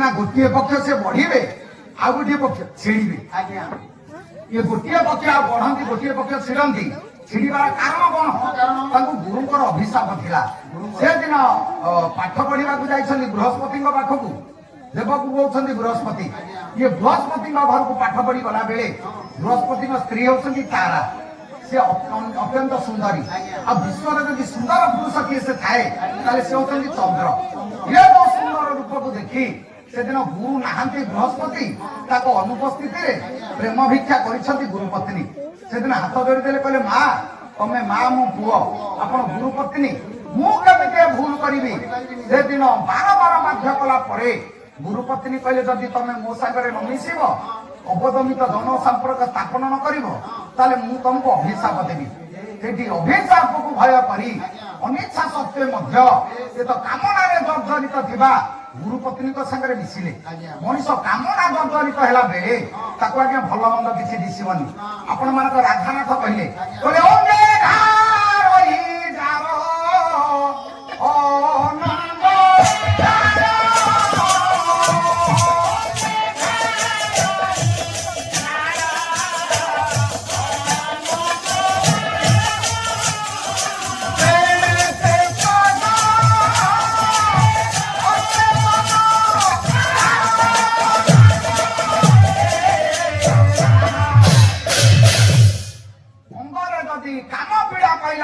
ना गोटे पक्ष से बढ़े आ गोटे पक्ष छिड़े ये गोटे पक्ष आ बढ़ती गोटे पक्ष छिड़ती छिड़बार कारण कौन गुरुंर अभिशाप थिला से दिन पाठ पढ़ा जाइछन्ति बृहस्पति पाखक देवक कहते बृहस्पति ये बृहस्पति घर को पाठ पढ़ी गला बेले बृहस्पति स्त्री होती तारा से अत्यंत सुंदरी आ विश्व में सुंदर पुरुष किए से थाए से होती चंद्र ये तो सुंदर रूप को देखी से दिन गुरु नहांती बृहस्पति अनुपस्थित प्रेम भिक्षा कर गुरुपत्नी से दिन हाथ जोड़ीदे कहले माँ तमें माँ मो पुओ आप गुरुपत्नी मुझे भूल करी से दिन बार बार बाध्य कला गुरुपत्नी कहले जदि तमें मो सागर न मिसिब अवदमित जन संपर्क स्थापन न कर तुमको अभिशाप देवी से अभिशाप को भय करी अनिच्छा सत्वे तो कामना जर्जरित थिबा गुरुपत्नी संगे मिसिले मनीष कामना जर्जरित है बेले आज्ञा भल मंद किसी दिशबनी आपण मान राधानाथ कहले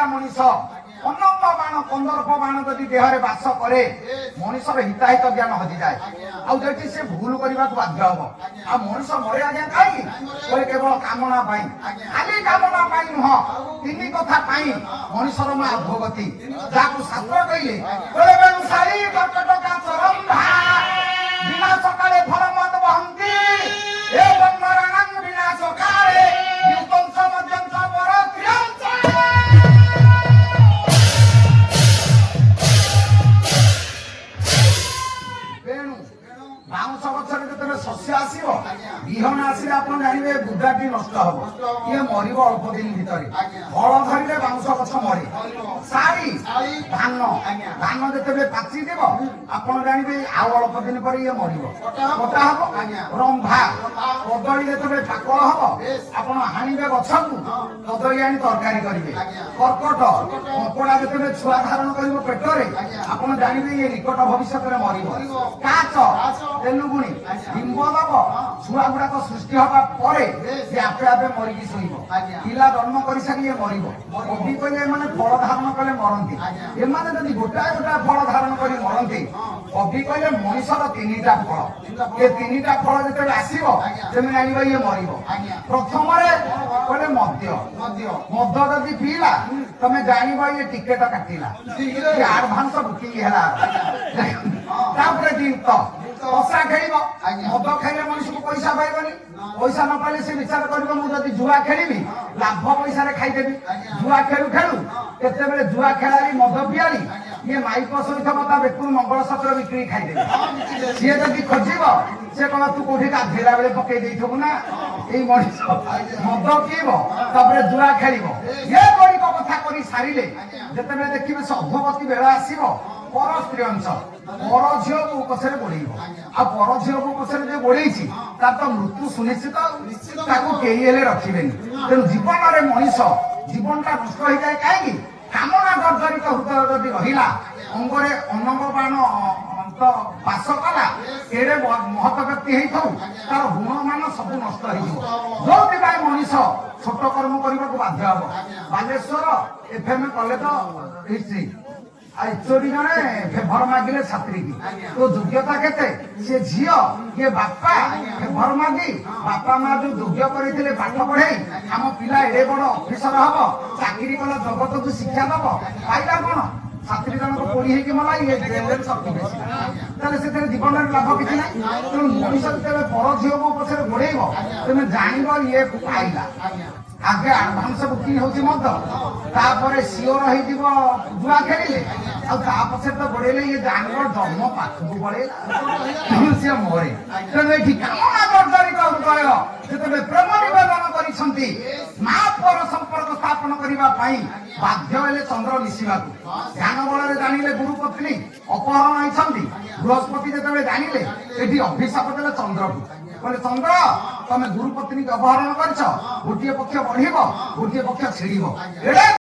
मनीष अनंत बाण कंदर्प बाण जदि देहरे बास करे मनीषर हिताहित ज्ञान हजि जाए आउटी से भूल करने को बाध्य हम आ मनीष मरे आज्ञा कहीं केवल कामना खाली कामना नुह तीन कथा मनीषर माँ अधोगति जहाँ शास्त्र कहले बिना सकाले फल मत बहंती बिना सकाले बाउंस गचर जो शस्य आसो विहन आसले आप जानवे बुदाटी नष्ट हम ये मर अल्प दिन भितर फल धरले बाउंस गछ मरे साड़ी धान धान जो पाचिद आप जानवे आउ अल्प दिन पर ये मर कटा हम रंभा कदली जो पाकल हम आप हाणवे गछ को कदली आनी तरकारी करेंगे कर्कट कंकड़ा जो छुआ धारण कर पेटरे आप जानवे ये निकट भविष्य में मर काच तेलुगुणी डिम्ब दब छुआ गुड़ाक सृष्टि हवा पर आपे आपे मरिकी शोब पिला जन्म कर सारी मर कवि कहले मैंने फल धारण कले मरती एमाने जदि गोटाए गोटाए फल धारण कर मरती कवि कहले मनीषर तीनटा फल ये तीनटा फल जो आसो तुम जान ये मर प्रथम कहले मद्य मद जदि पीला तुम जान ये टिकेट काटिला आडभांस बुकिंग है जीत पशा खेल मद खाइले मनुष्य को पैसा पाइबनी पैसा न पाइले से विचार कर मुझे जुआ खेली लाभ पैसा खाईदेवी जुआ खेलु खेलु केते जुआ खेलाड़ी मद पियाली ये माइक सहित मत बेकू मंगलसूत्र बिक्री खाईदेवी सी जब खोजब से कह तू कौटी गाधेला बेले पकई देथबु ना ये मनीष मद पीब तबरे जुआ खेल ये गरीब कथा कर सारे जिते देखिए से अधोगति बेल आसो पर स्त्री अंश पर झील को पछे बढ़े आ पर झील को पछे जो बढ़े तार तो मृत्यु सुनिश्चित कहीं रखे तेणु जीवन में मनीष जीवनटा नष्ट हो जाए कहीं कामना जर्जरित हृदय जदि रहा अंगरे अनंग बाण तो बास कला एड़े महत व्यक्ति तार गुण मान सब नष्ट हो मनीष छोट कर्म करने को बाध्य हम बालेश्वर एफएम कले तो हिस्ट्री चोरी जड़े फेभर मागिले छात्री की तो योग्यता केते से झील ये बापा फेभर मागी बापा माँ जो योग्य करते पाठ पढ़े आम पिला एड़े बड़ अफिसर हम चाकरी कला जगत को शिक्षा दब पाइला कौन छात्री जनक पोड़ी मला ये शक्ति बेसी से जीवन में लाभ किसी ना तेणु मनीष जो पर झील को पछे गोड़ेब तुम जान ये पाइला आगे आडभांस बुकिंग होची मद तापर सिओर हो जुआ खेलिले आछे तो बढ़ेले ये जानवर जन्म पाखक पड़ेगा सी मरे तेणु ये कामना जर्जरित हृदय जिते प्रेम निवेदन करिसंती माँ पर संपर्क स्थापन करने बाध्य हेले चंद्र मिसिबा ध्यान बल जानिले गुरुपत्नी अपहरण होती ବୃହସ୍ପତି ଯେତେବେଳେ ଜାଣିଲେ ଏଠି ଅଭିଶାପ ଦେଲେ ଚନ୍ଦ୍ରକୁ କହିଲେ ଚନ୍ଦ୍ର ତମେ ଗୁରୁ ପତ୍ନୀକି ଅପହରଣ କରିଛ ଗୋଟିଏ ପକ୍ଷ ବଢିବ ଗୋଟିଏ ପକ୍ଷ ଛିଡ଼ିବ।